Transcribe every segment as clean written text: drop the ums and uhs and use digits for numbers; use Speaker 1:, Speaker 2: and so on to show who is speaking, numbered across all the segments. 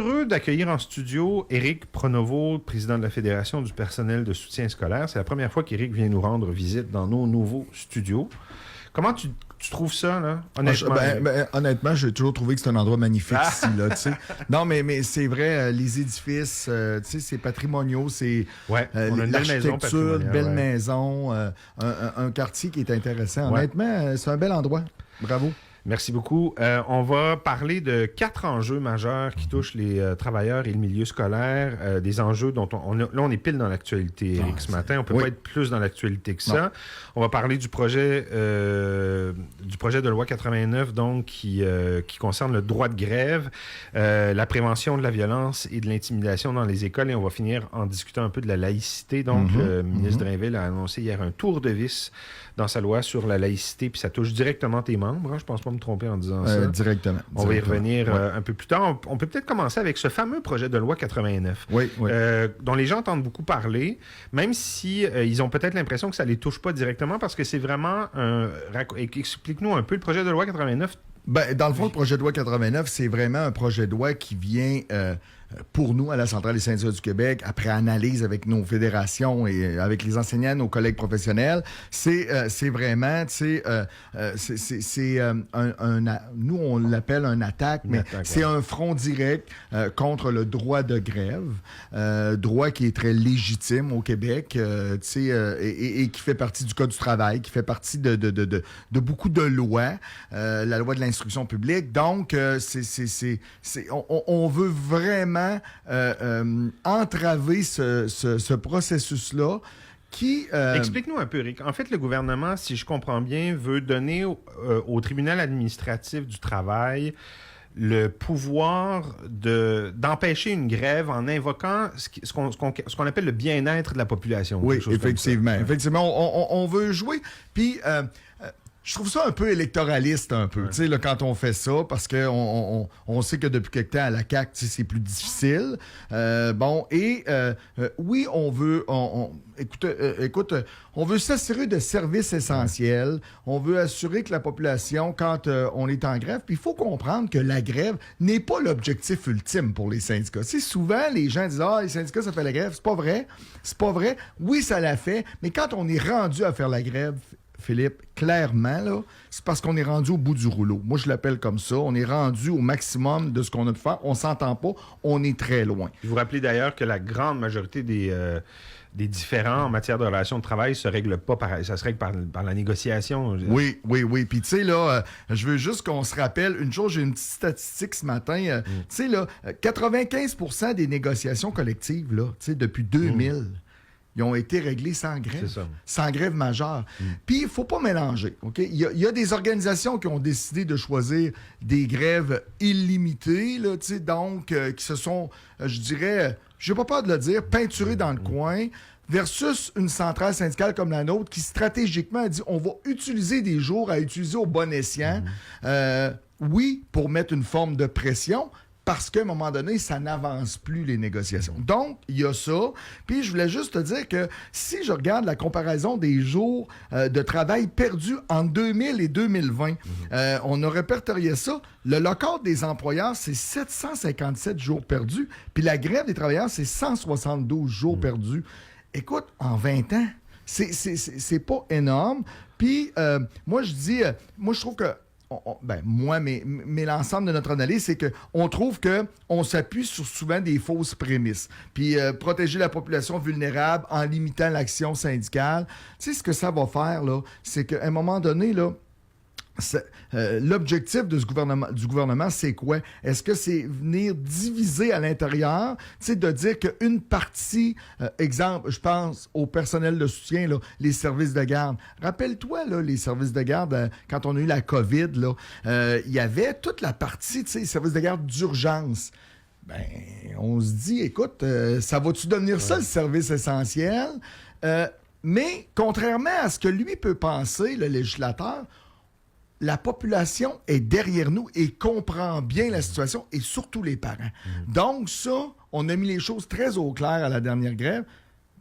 Speaker 1: Heureux d'accueillir en studio Éric Pronovo, président de la Fédération du personnel de soutien scolaire. C'est la première fois qu'Éric vient nous rendre visite dans nos nouveaux studios. Comment tu trouves ça, là, honnêtement?
Speaker 2: Honnêtement, j'ai toujours trouvé que c'est un endroit magnifique ici, là, tu sais. Non, mais c'est vrai, les édifices, tu sais, c'est patrimoniaux, c'est
Speaker 1: on a une
Speaker 2: l'architecture, belle
Speaker 1: ouais.
Speaker 2: maison, un quartier qui est intéressant.
Speaker 1: Ouais.
Speaker 2: Honnêtement, c'est un bel endroit. Bravo.
Speaker 1: Merci beaucoup. On va parler de 4 enjeux majeurs qui touchent les travailleurs et le milieu scolaire. Des enjeux dont on est pile dans l'actualité, Éric, ce matin. On ne peut pas être plus dans l'actualité que ça. Non. On va parler du projet de loi 89, donc, qui concerne le droit de grève, la prévention de la violence et de l'intimidation dans les écoles. Et on va finir en discutant un peu de la laïcité. Donc, le ministre Drainville a annoncé hier un tour de vis dans sa loi sur la laïcité, puis ça touche directement tes membres. Hein, je pense pas me tromper en disant ça.
Speaker 2: Directement.
Speaker 1: On va y revenir un peu plus tard. On peut peut-être commencer avec ce fameux projet de loi 89, dont les gens entendent beaucoup parler, même si ils ont peut-être l'impression que ça les touche pas directement, parce que c'est vraiment explique-nous un peu le projet de loi 89.
Speaker 2: Dans le fond, le projet de loi 89, c'est vraiment un projet de loi qui vient pour nous, à la Centrale des syndicats du Québec, après analyse avec nos fédérations et avec les enseignants, nos collègues professionnels. C'est vraiment, tu sais, nous, on l'appelle un attaque, mais c'est un front direct contre le droit de grève, droit qui est très légitime au Québec, tu sais, et qui fait partie du Code du travail, qui fait partie de beaucoup de lois, la loi de l'instruction publique. Donc, on veut vraiment entraver ce processus-là qui...
Speaker 1: Explique-nous un peu, Éric. En fait, le gouvernement, si je comprends bien, veut donner au tribunal administratif du travail le pouvoir d'empêcher une grève en invoquant ce qu'on appelle le bien-être de la population.
Speaker 2: Oui, effectivement. Effectivement, on veut jouer. Puis... je trouve ça un peu électoraliste, un peu, tu sais, là, quand on fait ça, parce qu'on on sait que depuis quelque temps, à la CAQ, c'est plus difficile. Oui, on veut... Écoute, on veut s'assurer de services essentiels. On veut assurer que la population, quand on est en grève, puis il faut comprendre que la grève n'est pas l'objectif ultime pour les syndicats. Tu sais, souvent, les gens disent « Ah, les syndicats, ça fait la grève. » C'est pas vrai. C'est pas vrai. Oui, ça l'a fait, mais quand on est rendu à faire la grève, Philippe, clairement, là, c'est parce qu'on est rendu au bout du rouleau. Moi, je l'appelle comme ça. On est rendu au maximum de ce qu'on a de faire. On s'entend pas. On est très loin.
Speaker 1: Je vous rappelle d'ailleurs que la grande majorité des différends en matière de relations de travail se règlent pas ça se règle par la négociation.
Speaker 2: Oui. Puis, tu sais, là, je veux juste qu'on se rappelle une chose. J'ai une petite statistique ce matin. Tu sais, là, 95% des négociations collectives, là, tu sais, depuis 2000... Ils ont été réglés sans grève, sans grève majeure. Puis, il ne faut pas mélanger. Okay? Il y a des organisations qui ont décidé de choisir des grèves illimitées, là, donc qui se sont, je dirais, je n'ai pas peur de le dire, peinturées dans le coin, versus une centrale syndicale comme la nôtre qui stratégiquement a dit on va utiliser des jours à utiliser au bon escient, oui, pour mettre une forme de pression, parce qu'à un moment donné, ça n'avance plus les négociations. Donc, il y a ça. Puis, je voulais juste te dire que si je regarde la comparaison des jours de travail perdus en 2000 et 2020, on a répertorié ça. Le local des employeurs, c'est 757 jours perdus. Puis la grève des travailleurs, c'est 172 jours perdus. Écoute, en 20 ans, c'est pas énorme. Puis, moi, je trouve que mais l'ensemble de notre analyse, c'est qu'on trouve qu'on s'appuie sur souvent des fausses prémices. Puis protéger la population vulnérable en limitant l'action syndicale, tu sais, ce que ça va faire, là, c'est qu'à un moment donné, là, l'objectif du gouvernement, c'est quoi? Est-ce que c'est venir diviser à l'intérieur, tu sais, de dire qu'une partie, exemple, je pense au personnel de soutien, là, les services de garde. Rappelle-toi, là, les services de garde, quand on a eu la COVID, là, il y avait toute la partie, tu sais, services de garde d'urgence. Ben, on se dit, écoute, ça va-tu devenir ça, le service essentiel? Mais, contrairement à ce que lui peut penser, le législateur, la population est derrière nous et comprend bien la situation, et surtout les parents. Donc ça, on a mis les choses très au clair à la dernière grève,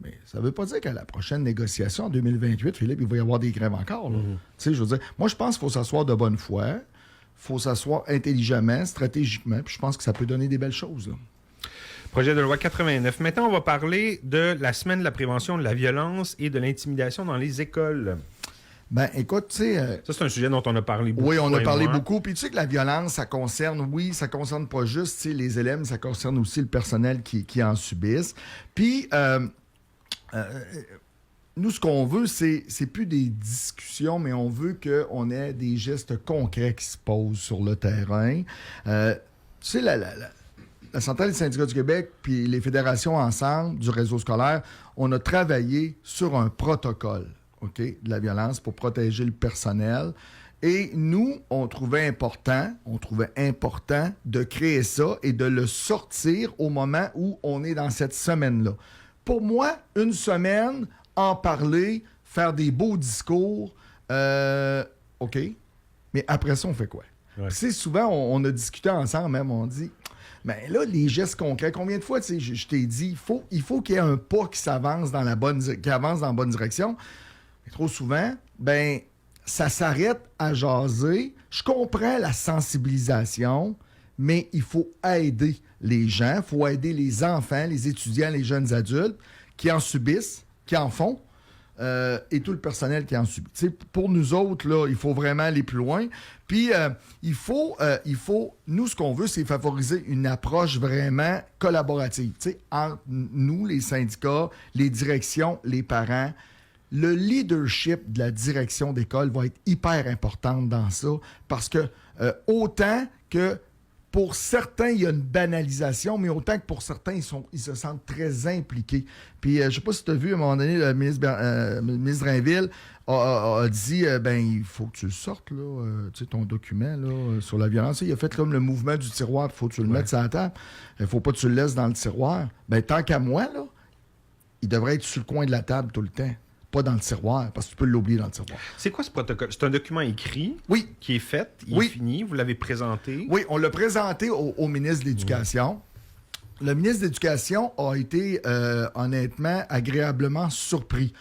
Speaker 2: mais ça ne veut pas dire qu'à la prochaine négociation, en 2028, Philippe, il va y avoir des grèves encore. Tu sais, je veux dire, moi, je pense qu'il faut s'asseoir de bonne foi. faut s'asseoir intelligemment, stratégiquement, puis je pense que ça peut donner des belles choses, là.
Speaker 1: Projet de loi 89. Maintenant, on va parler de la semaine de la prévention de la violence et de l'intimidation dans les écoles.
Speaker 2: Ben, écoute, tu sais...
Speaker 1: Ça, c'est un sujet dont on a parlé beaucoup.
Speaker 2: Oui, on a parlé
Speaker 1: moi.
Speaker 2: beaucoup. Puis tu sais que la violence, ça concerne pas juste les élèves, mais ça concerne aussi le personnel qui en subissent. Puis, nous, ce qu'on veut, c'est plus des discussions, mais on veut qu'on ait des gestes concrets qui se posent sur le terrain. Tu sais, la Centrale des syndicats du Québec puis les fédérations ensemble du réseau scolaire, on a travaillé sur un protocole, OK, de la violence pour protéger le personnel. Et nous, on trouvait important de créer ça et de le sortir au moment où on est dans cette semaine-là. Pour moi, une semaine, en parler, faire des beaux discours, OK, mais après ça, on fait quoi?
Speaker 1: Ouais.
Speaker 2: Tu sais, souvent, on a discuté ensemble, même, on dit... Mais là, les gestes concrets, combien de fois, tu sais, je t'ai dit, il faut qu'il y ait un pas qui avance dans la bonne direction. Mais trop souvent, ben, ça s'arrête à jaser. Je comprends la sensibilisation, mais il faut aider les gens, il faut aider les enfants, les étudiants, les jeunes adultes qui en subissent, qui en font, et tout le personnel qui en subit. T'sais, pour nous autres, là, il faut vraiment aller plus loin. Puis, il faut, nous, ce qu'on veut, c'est favoriser une approche vraiment collaborative. T'sais, entre nous, les syndicats, les directions, les parents. Le leadership de la direction d'école va être hyper importante dans ça parce que autant que pour certains, il y a une banalisation, mais autant que pour certains, ils se sentent très impliqués. Puis, je ne sais pas si tu as vu, à un moment donné, le ministre Drainville a dit il faut que tu le sortes, là, ton document là, sur la violence. Il a fait comme le mouvement du tiroir, il faut que tu le mettes sur la table. Il ne faut pas que tu le laisses dans le tiroir. Ben, tant qu'à moi, là, il devrait être sur le coin de la table tout le temps. Pas dans le tiroir, parce que tu peux l'oublier dans le tiroir.
Speaker 1: C'est quoi ce protocole? C'est un document écrit qui est fait, il est fini, vous l'avez présenté?
Speaker 2: Oui, on l'a présenté au ministre de l'Éducation. Le ministre de l'Éducation a été, honnêtement, agréablement surpris.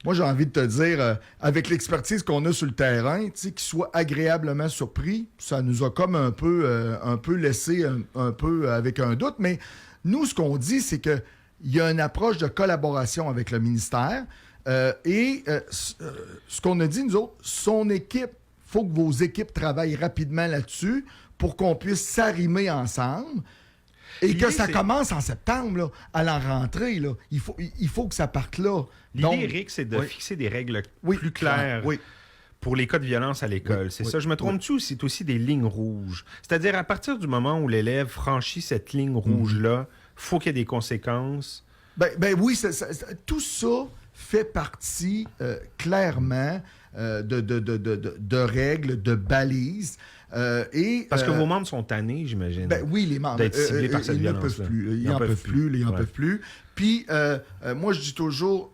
Speaker 2: Moi, j'ai envie de te dire, avec l'expertise qu'on a sur le terrain, qu'il soit agréablement surpris, ça nous a comme un peu laissé un peu avec un doute. Mais nous, ce qu'on dit, c'est que il y a une approche de collaboration avec le ministère. Ce qu'on a dit, nous autres, son équipe, il faut que vos équipes travaillent rapidement là-dessus pour qu'on puisse s'arrimer ensemble. Et que ça commence en septembre, là, à la rentrée. Là. Il faut que ça parte là.
Speaker 1: L'idée, Éric, c'est de fixer des règles plus claires pour les cas de violence à l'école. C'est ça. Je me trompe-tu ou c'est aussi des lignes rouges? C'est-à-dire, à partir du moment où l'élève franchit cette ligne rouge-là, faut qu'il y ait des conséquences.
Speaker 2: Ben oui, tout ça fait partie clairement de règles, de balises.
Speaker 1: Parce que vos membres sont tannés, j'imagine.
Speaker 2: Ben oui, les membres
Speaker 1: d'être ciblés par cette violence.
Speaker 2: Ils n'en peuvent plus. Puis moi, je dis toujours,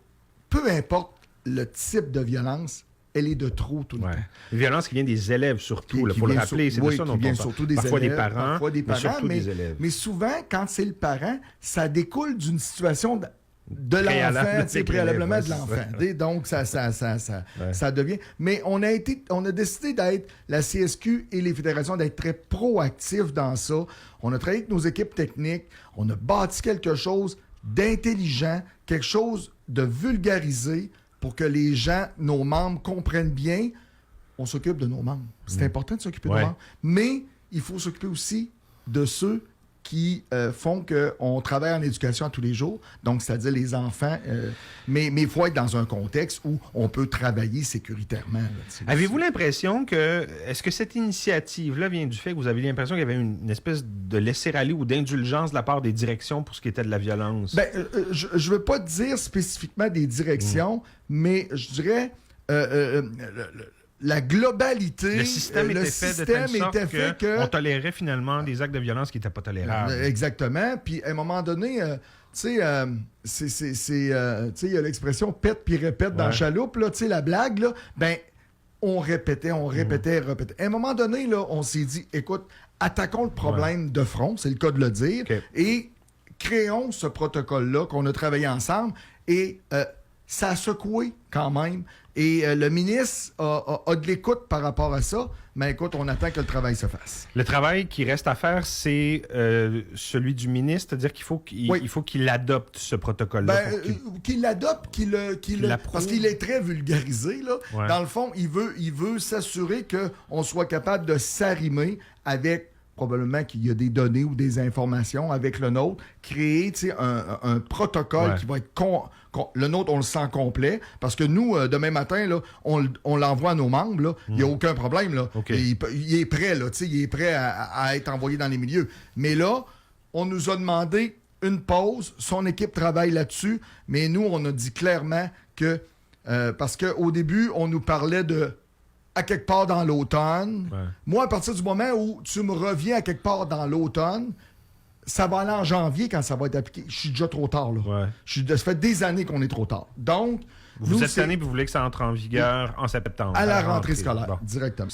Speaker 2: peu importe le type de violence, elle est de trop tout le temps.
Speaker 1: Une violence qui vient des élèves surtout, il faut le rappeler. C'est de ça dont on parle.
Speaker 2: Surtout des
Speaker 1: parfois
Speaker 2: élèves,
Speaker 1: des parents,
Speaker 2: parfois des parents,
Speaker 1: mais surtout des élèves.
Speaker 2: Mais souvent, quand c'est le parent, ça découle d'une situation de l'enfant, préalablement de l'enfant. Donc, ça devient... Mais on a décidé d'être, la CSQ et les fédérations, d'être très proactifs dans ça. On a travaillé avec nos équipes techniques, on a bâti quelque chose d'intelligent, quelque chose de vulgarisé, pour que les gens, nos membres, comprennent bien, on s'occupe de nos membres. C'est important de s'occuper de nos membres. Mais il faut s'occuper aussi de ceux qui font qu'on travaille en éducation à tous les jours, donc c'est-à-dire les enfants. Mais il faut être dans un contexte où on peut travailler sécuritairement.
Speaker 1: Avez-vous l'impression que... Est-ce que cette initiative-là vient du fait que vous avez l'impression qu'il y avait une espèce de laisser-aller ou d'indulgence de la part des directions pour ce qui était de la violence?
Speaker 2: Je ne veux pas dire spécifiquement des directions, mais je dirais... la globalité...
Speaker 1: Le système était fait de telle sorte qu'on tolérait finalement des actes de violence qui n'étaient pas tolérables.
Speaker 2: Exactement. Puis, à un moment donné, tu sais, il y a l'expression « pète puis répète » dans la chaloupe, là, tu sais, la blague, là, ben, on répétait. À un moment donné, là, on s'est dit, écoute, attaquons le problème de front, c'est le cas de le dire, et créons ce protocole-là qu'on a travaillé ensemble, et ça a secoué quand même. Et le ministre a de l'écoute par rapport à ça. Mais écoute, on attend que le travail se fasse.
Speaker 1: Le travail qui reste à faire, c'est celui du ministre, c'est-à-dire qu'il faut qu'il adopte ce protocole-là.
Speaker 2: Qu'il l'adopte, parce qu'il est très vulgarisé. Là.
Speaker 1: Ouais.
Speaker 2: Dans le fond, il veut s'assurer qu'on soit capable de s'arrimer avec probablement qu'il y a des données ou des informations avec le nôtre, créer un protocole qui va être... le nôtre, on le sent complet, parce que nous, demain matin, là, on l'envoie à nos membres, là, il n'y a aucun problème. Là.
Speaker 1: Okay.
Speaker 2: Il est prêt, là, il est prêt à être envoyé dans les milieux. Mais là, on nous a demandé une pause, son équipe travaille là-dessus, mais nous, on a dit clairement que... parce qu'au début, on nous parlait de... à quelque part dans l'automne. Ouais. Moi, à partir du moment où tu me reviens à quelque part dans l'automne, ça va aller en janvier quand ça va être appliqué. Je suis déjà trop tard, là. Ouais. Ça fait des années qu'on est trop tard. Donc,
Speaker 1: vous êtes tanné et vous voulez que ça entre en vigueur en septembre.
Speaker 2: À la rentrée scolaire, directement.